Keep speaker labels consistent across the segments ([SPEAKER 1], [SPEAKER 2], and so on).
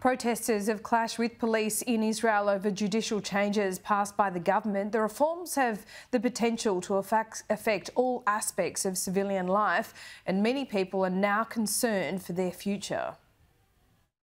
[SPEAKER 1] Protesters have clashed with police in Israel over judicial changes passed by the government. The reforms have the potential to affect all aspects of civilian life, and many people are now concerned for their future.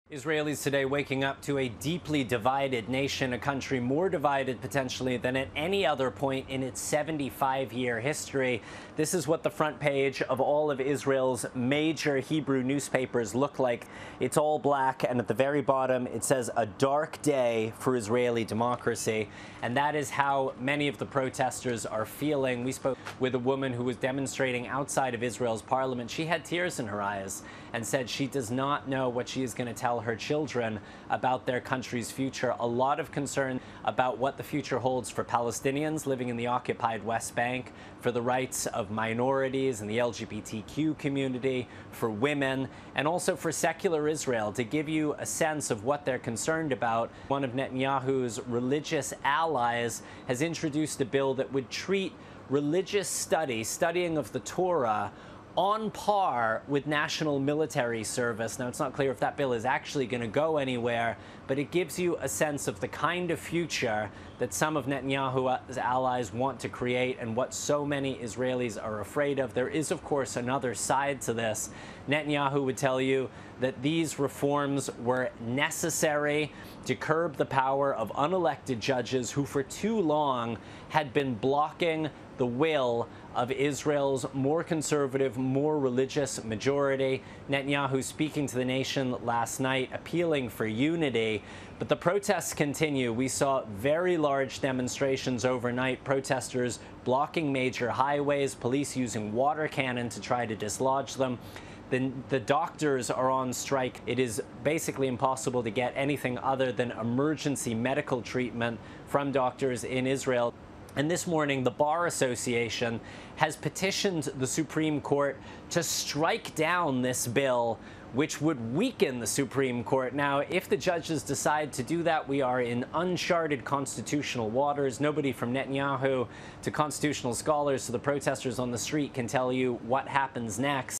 [SPEAKER 2] Israelis today waking up to a deeply divided nation, a country more divided potentially than at any other point in its 75-year history. This is what the front page of all of Israel's major Hebrew newspapers look like. It's all black, and at the very bottom it says a dark day for Israeli democracy. And that is how many of the protesters are feeling. We spoke with a woman who was demonstrating outside of Israel's parliament. She had tears in her eyes and said she does not know what she is going to tell her children about their country's future. A lot of concern about what the future holds for Palestinians living in the occupied West Bank, for the rights of minorities and the LGBTQ community, for women, and also for secular Israel. To give you a sense of what they're concerned about, one of Netanyahu's religious allies has introduced a bill that would treat religious studying of the Torah, on par with national military service. Now, it's not clear if that bill is actually going to go anywhere, but it gives you a sense of the kind of future that some of Netanyahu's allies want to create and what so many Israelis are afraid of. There is, of course, another side to this. Netanyahu would tell you that these reforms were necessary to curb the power of unelected judges who for too long had been blocking the will of Israel's more conservative, more religious majority. Netanyahu speaking to the nation last night, appealing for unity. But the protests continue. We saw very large demonstrations overnight, protesters blocking major highways, police using water cannon to try to dislodge them. The doctors are on strike. It is basically impossible to get anything other than emergency medical treatment from doctors in Israel. And this morning, the Bar Association has petitioned the Supreme Court to strike down this bill, which would weaken the Supreme Court. Now, if the judges decide to do that, we are in uncharted constitutional waters. Nobody from Netanyahu to constitutional scholars to the protesters on the street can tell you what happens next.